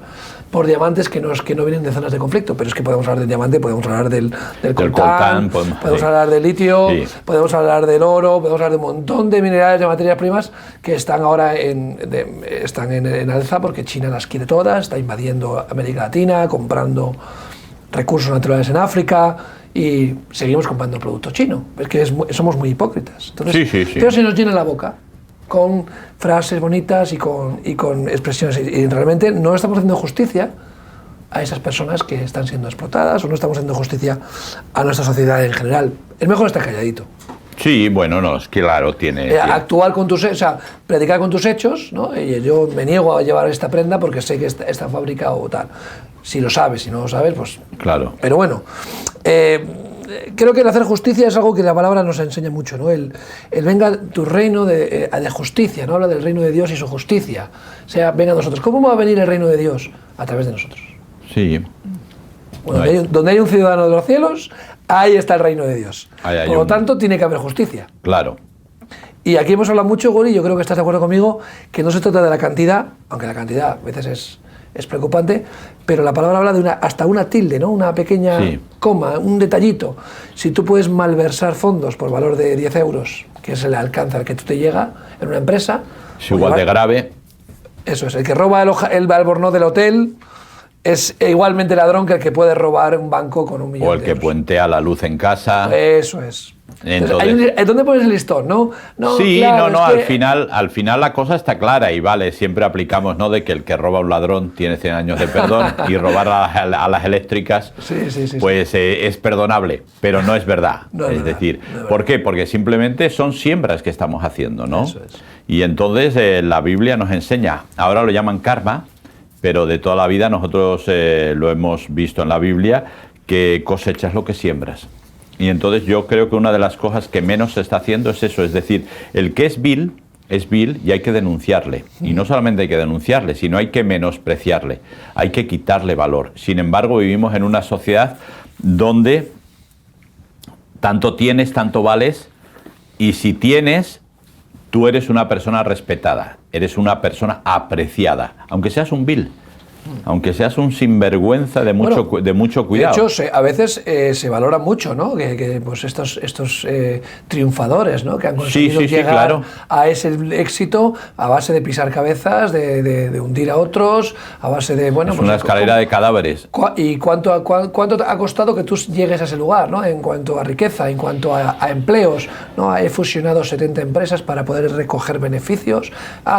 por diamantes que no vienen de zonas de conflicto, pero es que podemos hablar del diamante, podemos hablar del coltán, podemos hablar del litio, podemos hablar del oro, podemos hablar de un montón de minerales, de materias primas que están ahora en alza porque China las quiere todas, está invadiendo América Latina, comprando recursos naturales en África y seguimos comprando producto chino. Es que somos muy hipócritas. Entonces, pero se nos llena la boca con frases bonitas y con expresiones y realmente no estamos haciendo justicia a esas personas que están siendo explotadas o no estamos haciendo justicia a nuestra sociedad en general. Es mejor estar calladito. Sí, bueno, no, es que claro, tiene... Actuar con tus hechos, o sea, predicar con tus hechos, ¿no? Y yo me niego a llevar esta prenda porque sé que está fabricada o tal. Si lo sabes, si no lo sabes, pues... Claro. Pero bueno, creo que el hacer justicia es algo que la palabra nos enseña mucho, ¿no? El venga tu reino de justicia, ¿no? Habla del reino de Dios y su justicia. O sea, venga a nosotros. ¿Cómo va a venir el reino de Dios? A través de nosotros. Sí. Bueno, donde hay un ciudadano de los cielos, ahí está el reino de Dios. Por lo tanto, tiene que haber justicia. Claro. Y aquí hemos hablado mucho, Gori, yo creo que estás de acuerdo conmigo, que no se trata de la cantidad, aunque la cantidad a veces es preocupante, pero la palabra habla de hasta una tilde, ¿no? Una pequeña coma, un detallito. Si tú puedes malversar fondos por valor de 10 euros, que es el alcance al que tú te llega en una empresa... Es igual de grave. Eso es, el que roba el albornoz del hotel es igualmente ladrón que el que puede robar un banco con 1 millón de euros. O el que puentea la luz en casa. Eso es. Entonces, ¿dónde pones el listón? ¿No? Sí, claro, no, al final la cosa está clara y vale, siempre aplicamos, ¿no?, de que el que roba a un ladrón tiene 100 años de perdón y robar a las eléctricas pues es perdonable, pero no es verdad. ¿Por qué? Porque simplemente son siembras que estamos haciendo, ¿no? Eso es. Y entonces la Biblia nos enseña, ahora lo llaman karma, pero de toda la vida nosotros lo hemos visto en la Biblia, que cosechas lo que siembras. Y entonces yo creo que una de las cosas que menos se está haciendo es eso, es decir, el que es vil, es vil y hay que denunciarle. Y no solamente hay que denunciarle, sino hay que menospreciarle, hay que quitarle valor. Sin embargo, vivimos en una sociedad donde tanto tienes, tanto vales, y si tienes, tú eres una persona respetada, eres una persona apreciada, aunque seas un vil. Aunque seas un sinvergüenza de mucho cuidado. De hecho, a veces se valora mucho, ¿no? Que pues estos triunfadores, ¿no? Que han conseguido llegar a ese éxito a base de pisar cabezas, de hundir a otros, a base de... Bueno, es pues, una escalera de cadáveres. ¿Y cuánto ha costado que tú llegues a ese lugar, ¿no? En cuanto a riqueza, en cuanto a empleos, ¿no? He fusionado 70 empresas para poder recoger beneficios.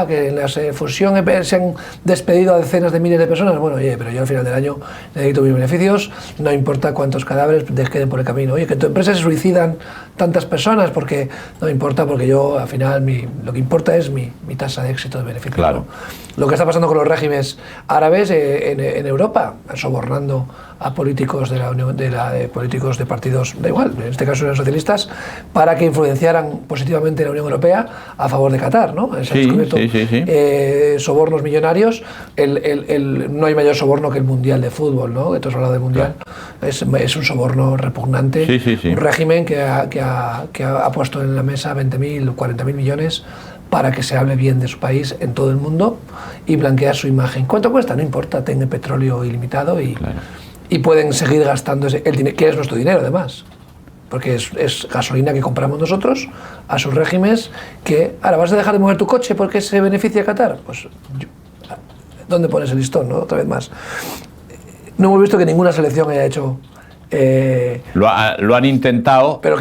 Que en la fusión se han despedido a decenas de miles de personas. Bueno, oye, pero yo al final del año necesito mis beneficios, no importa cuántos cadáveres queden por el camino. Oye, que en tu empresa se suicidan tantas personas, porque no importa, porque yo al final lo que importa es mi tasa de éxito de beneficio. Claro. ¿No? Lo que está pasando con los regímenes árabes en Europa, sobornando a políticos políticos de partidos, da igual, en este caso eran socialistas, para que influenciaran positivamente la Unión Europea a favor de Qatar, ¿no? Se han descubierto sobornos millonarios. No hay mayor soborno que el Mundial de Fútbol, ¿no? Que tú has hablado del Mundial. Claro. Es un soborno repugnante. Un régimen que ha puesto en la mesa 20.000 o 40.000 millones para que se hable bien de su país en todo el mundo y blanquear su imagen. ¿Cuánto cuesta? No importa, tenga petróleo ilimitado y pueden seguir gastando el dinero, que es nuestro dinero además, porque es gasolina que compramos nosotros a sus regímenes. Que ahora vas a dejar de mover tu coche porque se beneficia a Qatar. Pues ¿dónde pones el listón, no? Otra vez más. No hemos visto que ninguna selección haya hecho... Lo han intentado, pero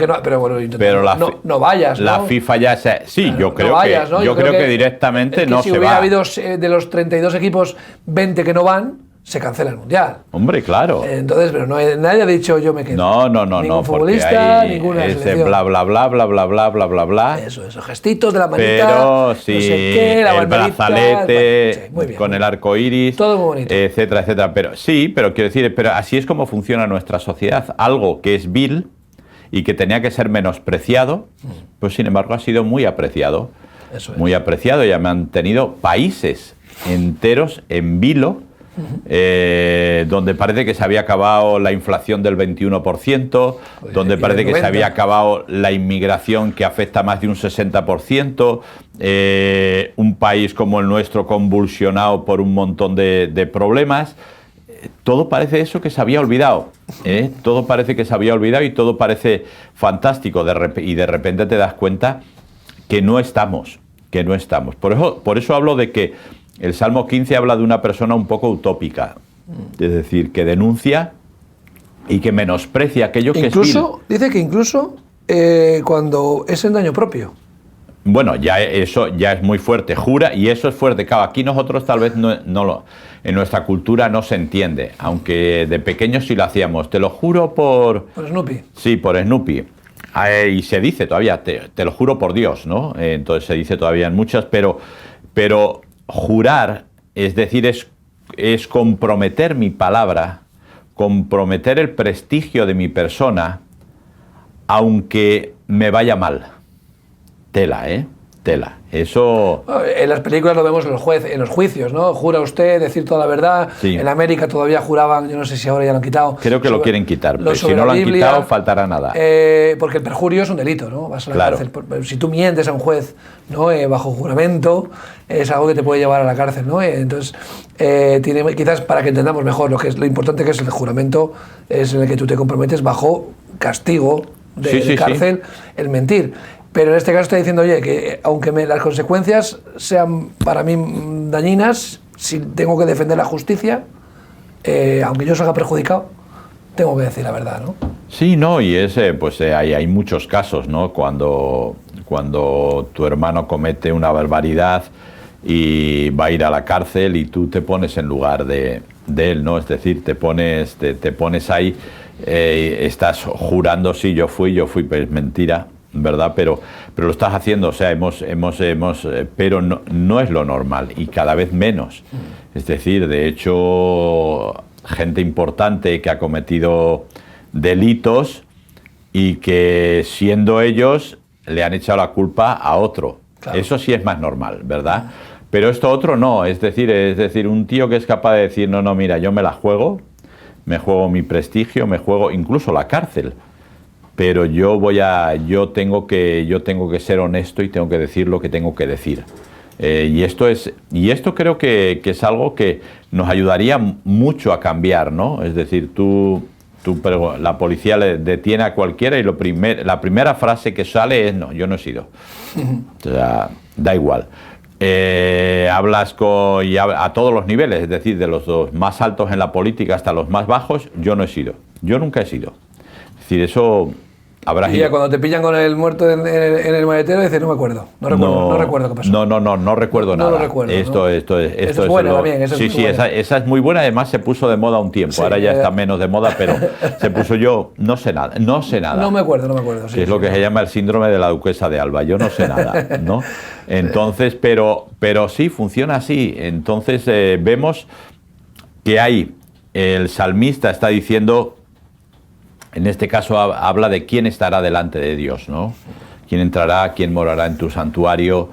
no vayas, ¿no? La FIFA ya yo creo, ¿no? yo creo que directamente no se va. Si hubiera habido de los 32 equipos 20 que no van, se cancela el Mundial. Hombre, claro. Entonces, pero nadie ha dicho yo me quedo. No. Ningún futbolista, ninguna selección. Bla, bla, bla, bla, bla, bla, bla, bla, bla. Eso, gestitos de la manita. Pero sí, no sé qué, el brazalete, con el arco iris. Todo muy bonito. Etcétera, etcétera. Pero quiero decir, pero así es como funciona nuestra sociedad. Algo que es vil y que tenía que ser menospreciado, pues sin embargo ha sido muy apreciado. Eso es. Muy apreciado y ha mantenido países enteros en vilo. Donde parece que se había acabado la inflación del 21%, donde parece que se había acabado la inmigración que afecta a más de un 60%, un país como el nuestro convulsionado por un montón de problemas. Todo parece eso que se había olvidado, todo parece que se había olvidado y todo parece fantástico y de repente te das cuenta que no estamos. Por eso hablo de que el Salmo 15 habla de una persona un poco utópica, es decir, que denuncia y que menosprecia aquello que es vil. Dice que incluso cuando es en daño propio. Bueno, eso ya es muy fuerte, jura, y eso es fuerte. Claro, aquí nosotros tal vez en nuestra cultura no se entiende, aunque de pequeños sí lo hacíamos. Te lo juro por... Por Snoopy. Sí, por Snoopy. Y se dice todavía, te lo juro por Dios, ¿no? Entonces se dice todavía en muchas, pero jurar, es decir, es comprometer mi palabra, comprometer el prestigio de mi persona, aunque me vaya mal. Tela. Eso... En las películas lo vemos en los juicios, ¿no? Jura usted decir toda la verdad. Sí. En América todavía juraban, yo no sé si ahora ya lo han quitado. Creo que lo quieren quitar, pero si no lo han quitado faltará nada. Porque el perjurio es un delito, ¿no? Vas a la cárcel. Si tú mientes a un juez, ¿no? Bajo juramento, es algo que te puede llevar a la cárcel, ¿no? Entonces, quizás para que entendamos mejor lo importante que es el juramento, es en el que tú te comprometes bajo castigo de cárcel, el mentir. Pero en este caso está diciendo, oye, que aunque las consecuencias sean para mí dañinas, si tengo que defender la justicia, aunque yo salga perjudicado, tengo que decir la verdad, ¿no? Sí, no, y hay muchos casos, ¿no? Cuando tu hermano comete una barbaridad y va a ir a la cárcel y tú te pones en lugar de él, ¿no? Es decir, te pones ahí, estás jurando, sí, yo fui, pues mentira, ¿verdad? Pero lo estás haciendo, o sea, pero no es lo normal y cada vez menos. Es decir, de hecho, gente importante que ha cometido delitos y que siendo ellos le han echado la culpa a otro. Claro. Eso sí es más normal, ¿verdad? Pero esto otro no, es decir, un tío que es capaz de decir, no, mira, yo me la juego, me juego mi prestigio, me juego incluso la cárcel, pero yo tengo que ser honesto y tengo que decir lo que tengo que decir. Y esto creo que es algo que nos ayudaría mucho a cambiar, ¿no? Es decir, la policía le detiene a cualquiera y la primera frase que sale es, no, yo no he sido. O sea, da igual. Hablas a todos los niveles, es decir, de los más altos en la política hasta los más bajos, yo no he sido. Yo nunca he sido. Es decir, eso... Y ya cuando te pillan con el muerto en el maletero dices, no me acuerdo, no recuerdo qué pasó. No recuerdo nada. No lo recuerdo. Esto es buena también. Sí, esa es muy buena, además se puso de moda un tiempo, sí, ahora ya está menos de moda, pero se puso no sé nada. No me acuerdo. Sí, es lo que se llama el síndrome de la duquesa de Alba, yo no sé nada, ¿no? Entonces, pero sí, funciona así. Entonces vemos que el salmista está diciendo... En este caso habla de quién estará delante de Dios, ¿no? Quién entrará, quién morará en tu santuario.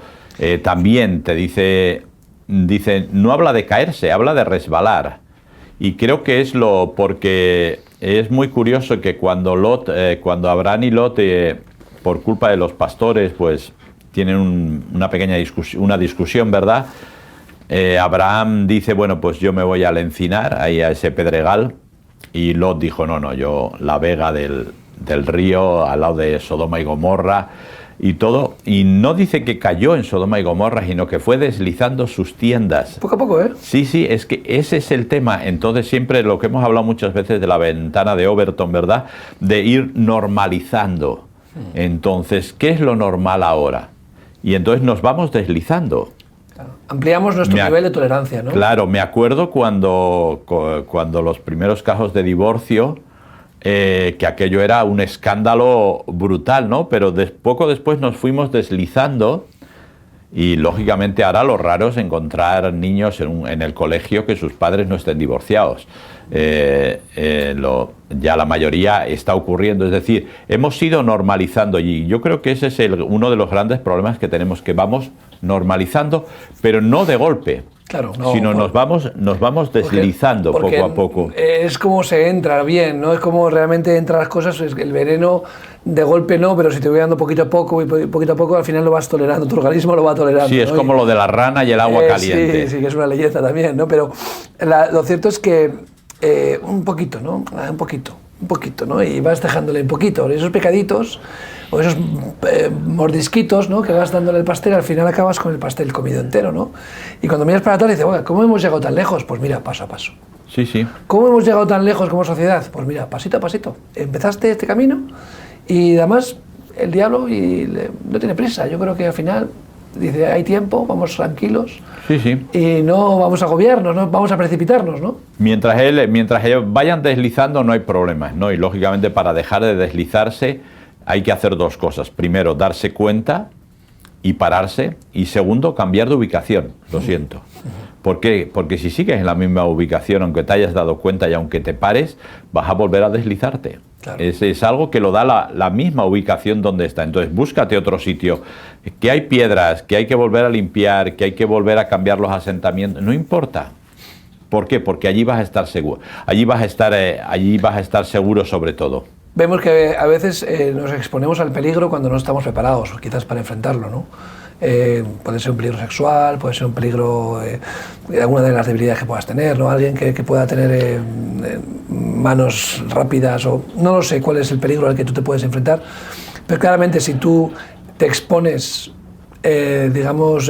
También te dice, no habla de caerse, habla de resbalar. Y creo que porque es muy curioso que cuando Abraham y Lot, por culpa de los pastores, pues tienen una pequeña discusión, ¿verdad? Abraham dice, bueno, pues yo me voy al encinar, ahí a ese pedregal. Y Lot dijo, no, yo la vega del río, al lado de Sodoma y Gomorra y todo. Y no dice que cayó en Sodoma y Gomorra, sino que fue deslizando sus tiendas. Poco a poco, ¿eh? Sí, es que ese es el tema. Entonces siempre lo que hemos hablado muchas veces de la ventana de Overton, ¿verdad? De ir normalizando. Entonces, ¿qué es lo normal ahora? Y entonces nos vamos deslizando. Claro. Ampliamos nuestro nivel de tolerancia, ¿no? Claro, me acuerdo cuando los primeros casos de divorcio, que aquello era un escándalo brutal, ¿no? Pero poco después nos fuimos deslizando y, lógicamente, ahora lo raro es encontrar niños en el colegio que sus padres no estén divorciados. Ya la mayoría está ocurriendo, es decir, hemos ido normalizando y yo creo que ese es uno de los grandes problemas que tenemos, que vamos normalizando, pero no de golpe, claro, sino nos vamos deslizando porque poco a poco. Es como se entra bien, ¿no? Es como realmente entran las cosas, el veneno de golpe no, pero si te voy dando poquito a poco y poquito a poco, al final lo vas tolerando, tu organismo lo va tolerando. Sí, es como lo de la rana y el agua caliente. Sí, que es una leyenda también, ¿no? Pero lo cierto es que un poquito, ¿no? Un poquito, ¿no? Y vas dejándole un poquito, esos pecaditos o esos mordisquitos, ¿no? Que vas dándole el pastel, al final acabas con el pastel comido entero, ¿no? Y cuando miras para atrás dices, bueno, ¿cómo hemos llegado tan lejos? Pues mira, paso a paso. Sí. ¿Cómo hemos llegado tan lejos como sociedad? Pues mira, pasito a pasito. Empezaste este camino y además el diablo no tiene prisa. Yo creo que al final dice, hay tiempo, vamos tranquilos. Sí. Y no vamos a agobiarnos, no vamos a precipitarnos, ¿no? Mientras ellos vayan deslizando no hay problemas, ¿no? Y lógicamente para dejar de deslizarse hay que hacer dos cosas. Primero, darse cuenta y pararse. Y segundo, cambiar de ubicación. Lo siento. ¿Por qué? Porque si sigues en la misma ubicación, aunque te hayas dado cuenta y aunque te pares, vas a volver a deslizarte. Claro. Es algo que lo da la misma ubicación donde está. Entonces, búscate otro sitio. Que hay piedras, que hay que volver a limpiar, que hay que volver a cambiar los asentamientos. No importa. ¿Por qué? Porque allí vas a estar seguro. Allí vas a estar seguro sobre todo. Vemos que a veces nos exponemos al peligro cuando no estamos preparados, quizás para enfrentarlo, ¿no? Puede ser un peligro sexual, puede ser un peligro de alguna de las debilidades que puedas tener, ¿no? Alguien que pueda tener manos rápidas o no lo sé cuál es el peligro al que tú te puedes enfrentar, pero claramente si tú te expones, digamos,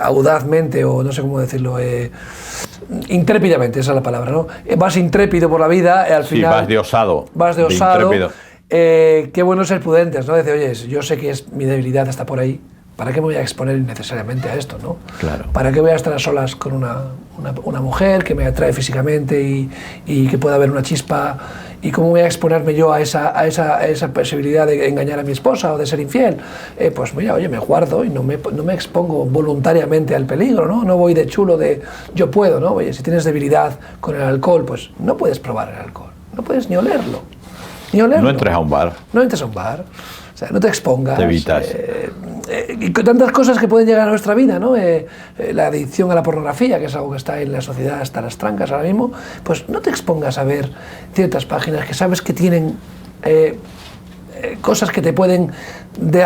audazmente o no sé cómo decirlo, intrépidamente, esa es la palabra, ¿no? Vas intrépido por la vida, al final... Sí, vas de osado. Vas de osado. Qué bueno ser prudentes, ¿no? Decir, oye, yo sé que mi debilidad está por ahí, ¿para qué me voy a exponer innecesariamente a esto, no? Claro. ¿Para qué voy a estar a solas con una mujer que me atrae físicamente y que pueda haber una chispa? ¿Y cómo voy a exponerme yo a esa posibilidad de engañar a mi esposa o de ser infiel? Pues mira, oye, me guardo y no me expongo voluntariamente al peligro, ¿no? No voy de chulo de yo puedo, ¿no? Oye, si tienes debilidad con el alcohol, pues no puedes probar el alcohol, no puedes ni olerlo. No entres a un bar. No entres a un bar. sea, no te expongas. Te evitas. Y con tantas cosas que pueden llegar a nuestra vida, ¿no? La adicción a la pornografía, que es algo que está en la sociedad hasta las trancas ahora mismo, pues no te expongas a ver ciertas páginas que sabes que tienen cosas que te pueden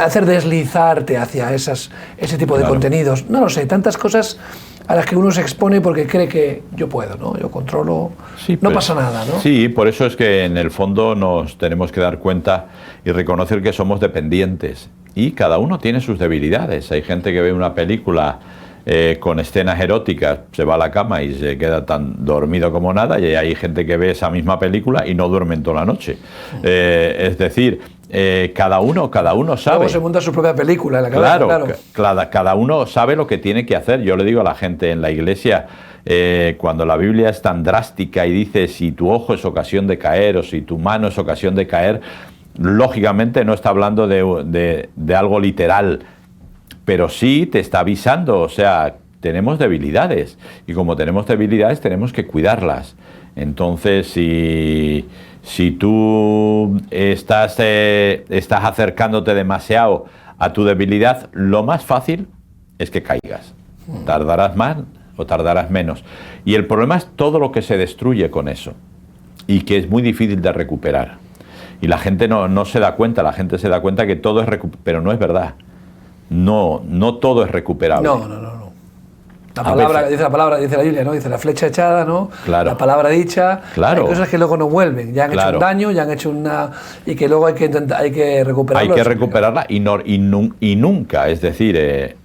hacer deslizarte hacia ese tipo de contenidos. No lo sé, tantas cosas a las que uno se expone porque cree que yo puedo, ¿no? Yo controlo, sí, no pasa nada, ¿no? Sí, por eso es que en el fondo nos tenemos que dar cuenta y reconocer que somos dependientes. Y cada uno tiene sus debilidades. Hay gente que ve una película con escenas eróticas, se va a la cama y se queda tan dormido como nada, y hay gente que ve esa misma película y no duerme en toda la noche. Es decir, cada uno sabe. Luego se monta su propia película en la cabeza. Claro. Cada uno sabe lo que tiene que hacer. Yo le digo a la gente en la iglesia, cuando la Biblia es tan drástica y dice si tu ojo es ocasión de caer o si tu mano es ocasión de caer, lógicamente no está hablando de algo literal, pero sí te está avisando. O sea, tenemos debilidades y como tenemos debilidades tenemos que cuidarlas. Entonces, si tú estás acercándote demasiado a tu debilidad, lo más fácil es que caigas. Tardarás más o tardarás menos. Y el problema es todo lo que se destruye con eso y que es muy difícil de recuperar. Y la gente no se da cuenta, la gente se da cuenta que todo es recuperable, pero no es verdad. No todo es recuperable. No. La palabra, dice la Biblia, ¿no? Dice la flecha echada, ¿no? Claro. La palabra dicha. Claro. Hay cosas que luego no vuelven. Ya han hecho un daño, ya han hecho y que luego hay que recuperarla. Hay que recuperarla y nunca. Es decir,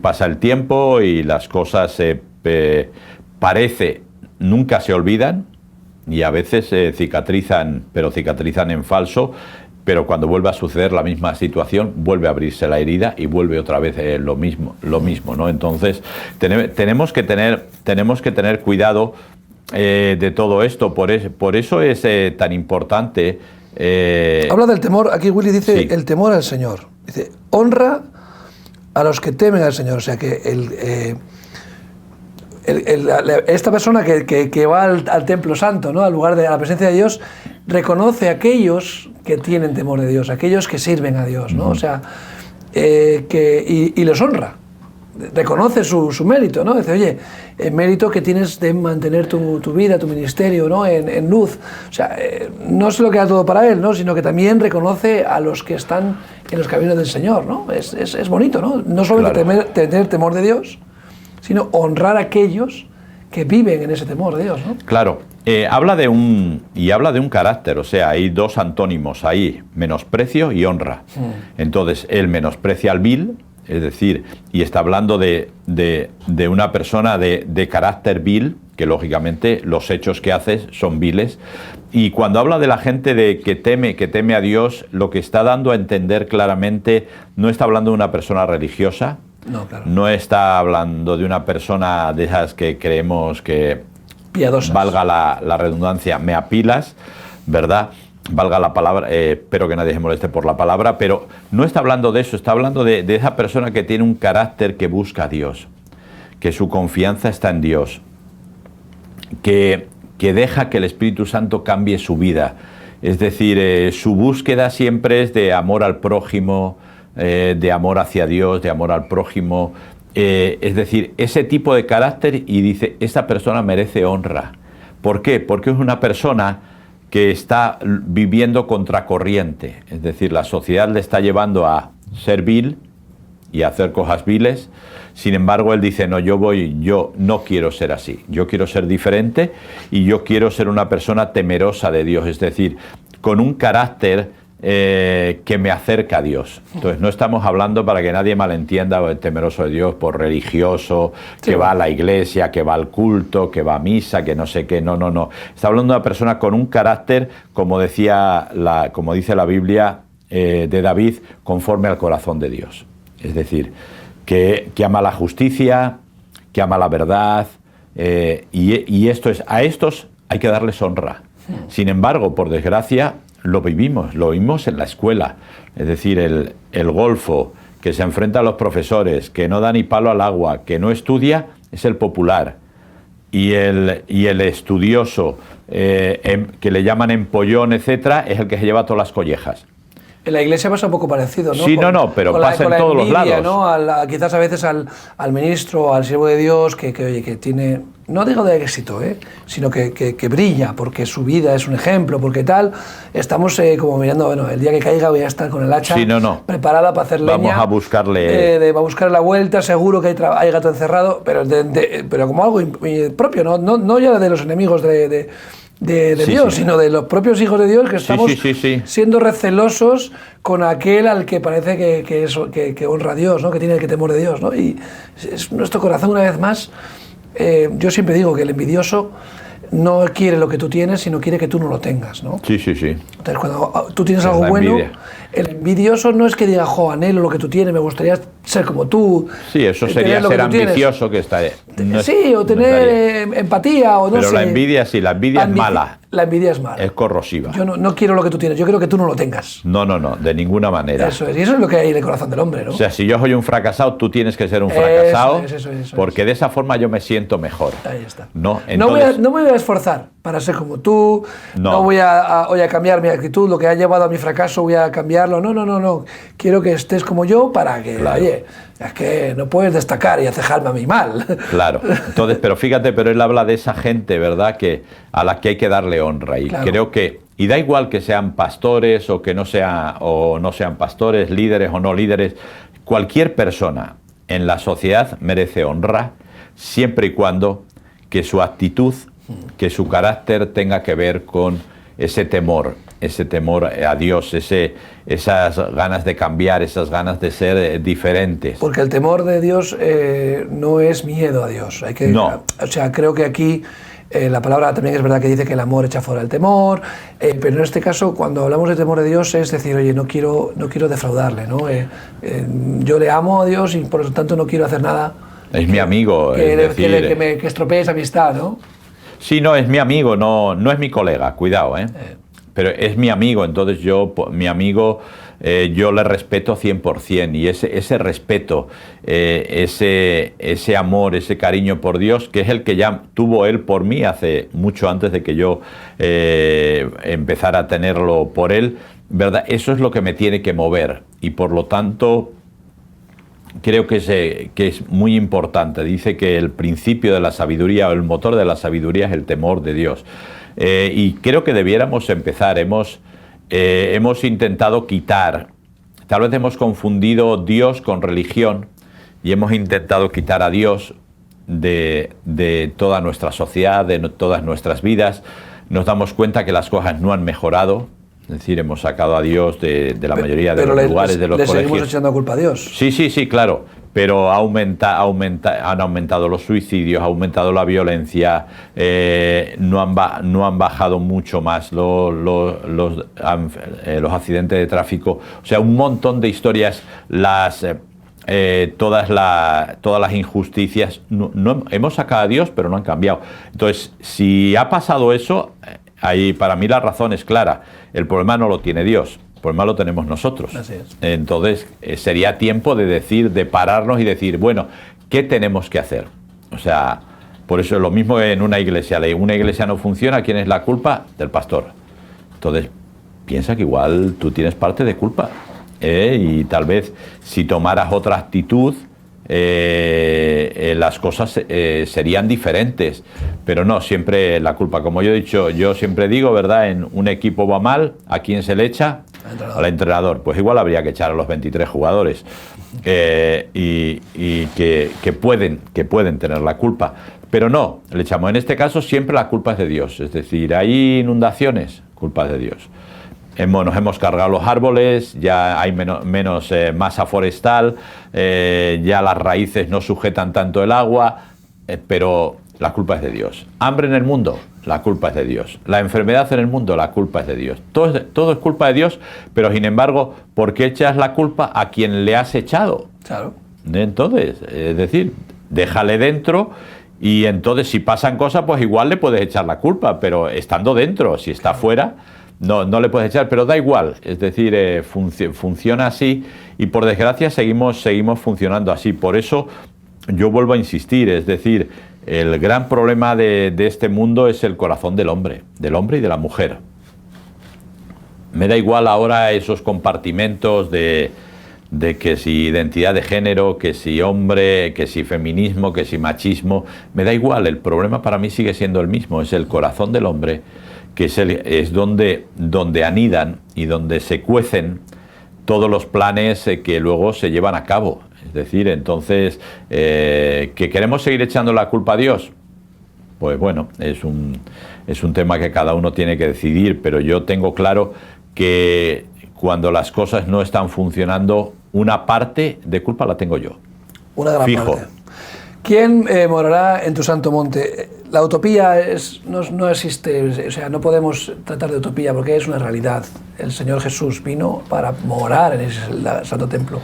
pasa el tiempo y las cosas nunca se olvidan y a veces cicatrizan, pero cicatrizan en falso. Pero cuando vuelve a suceder la misma situación, vuelve a abrirse la herida y vuelve otra vez lo mismo, ¿no? Entonces, tenemos que tener cuidado de todo esto. Por eso es tan importante. Habla del temor. Aquí Willy dice sí. El temor al Señor. Dice, honra a los que temen al Señor. O sea que esta persona que va al templo santo, ¿no? Al lugar de la presencia de Dios, reconoce a aquellos que tienen temor de Dios, aquellos que sirven a Dios, ¿no? O sea, y los honra, reconoce su mérito, ¿no? Dice, oye, el mérito que tienes de mantener tu vida, tu ministerio, ¿no? en luz. O sea, no se lo queda todo para él, ¿no? Sino que también reconoce a los que están en los caminos del Señor, ¿no? Es bonito, ¿no? No solo tener temor de Dios, sino honrar a aquellos que viven en ese temor de Dios, ¿no? Claro. Habla de un carácter, o sea, hay dos antónimos ahí, menosprecio y honra. Entonces, él menosprecia al vil, es decir, y está hablando de una persona de carácter vil, que lógicamente los hechos que hace son viles. Y cuando habla de la gente que teme a Dios, lo que está dando a entender claramente, no está hablando de una persona religiosa, no, claro. No está hablando de una persona de esas que creemos que, piadosas, valga la redundancia, me apilas, ¿verdad? Valga la palabra, espero que nadie se moleste por la palabra, pero no está hablando de eso, está hablando de esa persona que tiene un carácter que busca a Dios, que su confianza está en Dios, que deja que el Espíritu Santo cambie su vida. Es decir, su búsqueda siempre es de amor al prójimo, de amor hacia Dios, de amor al prójimo. Es decir, ese tipo de carácter, y dice, esta persona merece honra. ¿Por qué? Porque es una persona que está viviendo contracorriente. Es decir, la sociedad le está llevando a ser vil y a hacer cosas viles. Sin embargo, él dice, no, yo no quiero ser así. Yo quiero ser diferente y yo quiero ser una persona temerosa de Dios. Es decir, con un carácter que me acerca a Dios. Entonces, no estamos hablando, para que nadie malentienda, temeroso de Dios por religioso, sí, que va a la iglesia, que va al culto, que va a misa, que no sé qué. No. Está hablando de una persona con un carácter, como dice la Biblia, de David, conforme al corazón de Dios. Es decir, que ama la justicia, que ama la verdad, y a estos hay que darles honra. Sin embargo, por desgracia, lo vimos en la escuela. Es decir, el golfo que se enfrenta a los profesores, que no da ni palo al agua, que no estudia, es el popular. Y el estudioso, que le llaman empollón, etcétera, es el que se lleva todas las collejas. En la iglesia pasa un poco parecido, ¿no? Sí, pero pasa en todos los lados. ¿no? Quizás a veces al ministro, al siervo de Dios, que tiene, no digo de éxito, sino que brilla, porque su vida es un ejemplo, porque tal, estamos como mirando, bueno, el día que caiga voy a estar con el hacha preparada para hacer leña. Vamos a buscarle... va a buscar la vuelta, seguro que hay gato encerrado, pero como algo propio, no ya de los enemigos de Dios, sino de los propios hijos de Dios, que estamos siendo recelosos con aquel al que parece que honra a Dios, ¿no? Que tiene el temor de Dios, ¿no? Y es nuestro corazón, una vez más, yo siempre digo que el envidioso no quiere lo que tú tienes, sino quiere que tú no lo tengas, ¿no? Sí. Entonces, cuando tú tienes algo bueno, el envidioso no es que diga, anhelo lo que tú tienes, me gustaría ser como tú. Sí, eso sería ser ambicioso, que está... o tener empatía, o no sé. Pero la envidia es mala. La envidia es mala. Es corrosiva. Yo no quiero lo que tú tienes, yo quiero que tú no lo tengas. No, de ninguna manera. Eso es, y eso es lo que hay en el corazón del hombre, ¿no? O sea, si yo soy un fracasado, tú tienes que ser un fracasado, eso porque de esa forma yo me siento mejor. Ahí está. No, entonces... no me voy a esforzar para ser como tú, no voy a cambiar mi actitud, lo que ha llevado a mi fracaso voy a cambiarlo, no. Quiero que estés como yo para que, oye, es que no puedes destacar y acejarme a mí mal. Claro, entonces, pero fíjate, pero él habla de esa gente, ¿verdad?, a la que hay que darle honra, y creo que, y da igual que sean pastores o que no sean pastores, líderes o no líderes, cualquier persona en la sociedad merece honra, siempre y cuando que su actitud, que su carácter tenga que ver con ese temor a Dios, esas ganas de cambiar, esas ganas de ser diferentes. Porque el temor de Dios no es miedo a Dios. O sea, creo que aquí la palabra también es verdad que dice que el amor echa fuera el temor, pero en este caso, cuando hablamos de temor de Dios, es decir, oye, no quiero defraudarle, ¿no? Yo le amo a Dios y por lo tanto no quiero hacer nada. Es mi amigo. Que estropee esa amistad, ¿no? Sí, no, es mi amigo, no es mi colega, cuidado, pero es mi amigo, entonces yo le respeto 100%, y ese respeto, ese amor, ese cariño por Dios, que es el que ya tuvo Él por mí hace mucho antes de que yo empezara a tenerlo por Él, ¿verdad? Eso es lo que me tiene que mover, y por lo tanto creo que es muy importante. Dice que el principio de la sabiduría, o el motor de la sabiduría, es el temor de Dios. Y creo que debiéramos empezar. Hemos intentado quitar, tal vez hemos confundido Dios con religión, y hemos intentado quitar a Dios de toda nuestra sociedad, de todas nuestras vidas. Nos damos cuenta que las cosas no han mejorado. Es decir, hemos sacado a Dios de la mayoría de los lugares, de los colegios. ¿Le seguimos echando culpa a Dios? Sí, claro. Pero han aumentado los suicidios, ha aumentado la violencia, no han bajado mucho más los accidentes de tráfico. O sea, un montón de historias, todas las injusticias. Hemos sacado a Dios, pero no han cambiado. Entonces, si ha pasado eso, ahí para mí la razón es clara. El problema no lo tiene Dios. El problema lo tenemos nosotros. Así es. Entonces, sería tiempo de pararnos y decir, bueno, ¿qué tenemos que hacer? O sea, por eso es lo mismo en una iglesia. Una iglesia no funciona, ¿quién es la culpa? Del pastor. Entonces, piensa que igual tú tienes parte de culpa. Y tal vez si tomaras otra actitud, las cosas serían diferentes, pero no, siempre la culpa, como yo he dicho, yo siempre digo, ¿verdad? En un equipo va mal, ¿a quién se le echa? Al entrenador. Pues igual habría que echar a los 23 jugadores y que pueden tener la culpa, pero no, le echamos. En este caso siempre la culpa es de Dios, es decir, hay inundaciones, culpa es de Dios. Nos hemos cargado los árboles, ya hay menos masa forestal, ya las raíces no sujetan tanto el agua, pero la culpa es de Dios. Hambre en el mundo, la culpa es de Dios. La enfermedad en el mundo, la culpa es de Dios. Todo es culpa de Dios, pero sin embargo, ¿por qué echas la culpa a quien le has echado? Claro. Entonces, es decir, déjale dentro. Y entonces si pasan cosas, pues igual le puedes echar la culpa, pero estando dentro, si está fuera, no le puedes echar, pero da igual, es decir, funciona así, y por desgracia seguimos funcionando así. Por eso yo vuelvo a insistir, es decir, el gran problema de este mundo es el corazón del hombre y de la mujer. Me da igual ahora esos compartimentos de que si identidad de género, que si hombre, que si feminismo, que si machismo. Me da igual, el problema para mí sigue siendo el mismo, es el corazón del hombre, que es donde anidan y donde se cuecen todos los planes que luego se llevan a cabo. Es decir, entonces, ¿que queremos seguir echando la culpa a Dios? Pues bueno, es un tema que cada uno tiene que decidir, pero yo tengo claro que cuando las cosas no están funcionando, una parte de culpa la tengo yo. Una gran parte. ¿Quién morará en tu santo monte? La utopía no existe, o sea, no podemos tratar de utopía porque es una realidad. El Señor Jesús vino para morar en ese santo templo,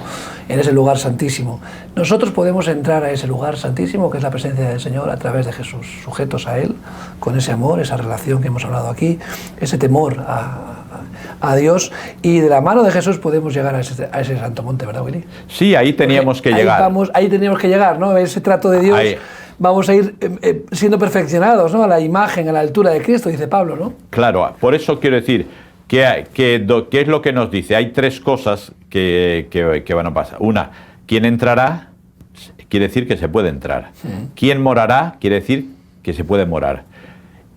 en ese lugar santísimo. Nosotros podemos entrar a ese lugar santísimo que es la presencia del Señor a través de Jesús, sujetos a Él, con ese amor, esa relación que hemos hablado aquí, ese temor a Dios, y de la mano de Jesús podemos llegar a ese santo monte, ¿verdad, Willy? Sí, ahí teníamos que llegar. Ahí teníamos que llegar, ¿no? Ese trato de Dios. Ahí. Vamos a ir siendo perfeccionados, ¿no? A la imagen, a la altura de Cristo, dice Pablo, ¿no? Claro, por eso quiero decir ¿qué es lo que nos dice? Hay tres cosas que van a pasar. Una, ¿quién entrará? Quiere decir que se puede entrar. ¿Quién morará? Quiere decir que se puede morar.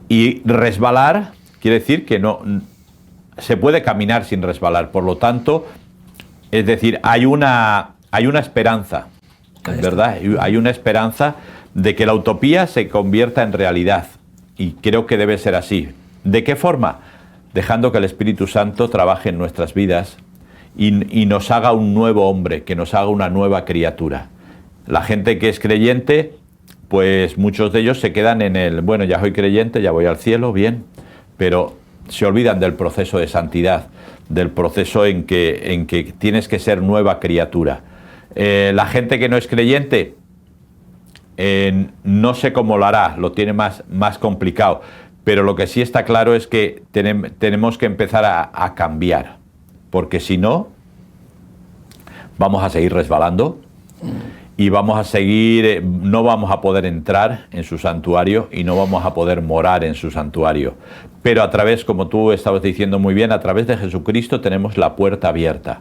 Y resbalar quiere decir que no se puede caminar sin resbalar. Por lo tanto, es decir, hay una esperanza, ¿verdad? Hay una esperanza de que la utopía se convierta en realidad. Y creo que debe ser así. ¿De qué forma? Dejando que el Espíritu Santo trabaje en nuestras vidas y nos haga un nuevo hombre, que nos haga una nueva criatura. La gente que es creyente, pues muchos de ellos se quedan en el, bueno, ya soy creyente, ya voy al cielo, bien, pero se olvidan del proceso de santidad, del proceso en que tienes que ser nueva criatura. La gente que no es creyente, no sé cómo lo hará, lo tiene más complicado, pero lo que sí está claro es que tenemos que empezar a cambiar, porque si no, vamos a seguir resbalando y no vamos a poder entrar en su santuario y no vamos a poder morar en su santuario. Pero a través, como tú estabas diciendo muy bien, a través de Jesucristo tenemos la puerta abierta.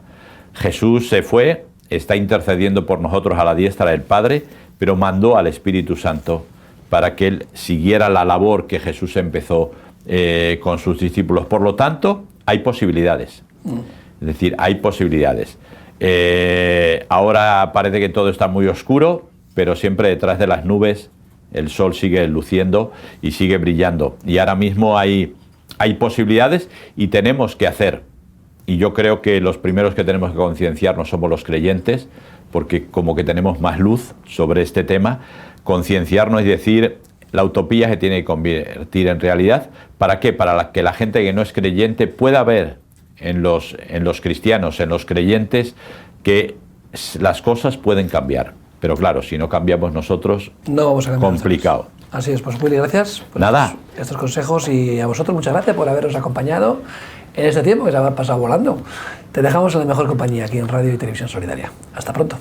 Jesús se fue, está intercediendo por nosotros a la diestra del Padre, pero mandó al Espíritu Santo para que Él siguiera la labor que Jesús empezó con sus discípulos. Por lo tanto, hay posibilidades. Es decir, hay posibilidades. Ahora parece que todo está muy oscuro, pero siempre detrás de las nubes el sol sigue luciendo y sigue brillando. Y ahora mismo hay posibilidades y tenemos que hacer. Y yo creo que los primeros que tenemos que concienciarnos somos los creyentes, porque como que tenemos más luz sobre este tema, concienciarnos y decir, la utopía se tiene que convertir en realidad. ¿Para qué? Para que la gente que no es creyente pueda ver en los cristianos, en los creyentes, que las cosas pueden cambiar. Pero claro, si no cambiamos nosotros, no vamos a cambiar. Complicado. Así es, pues Willy, gracias por estos consejos, y a vosotros muchas gracias por haberos acompañado en este tiempo que se ha pasado volando. Te dejamos en la mejor compañía aquí en Radio y Televisión Solidaria. Hasta pronto.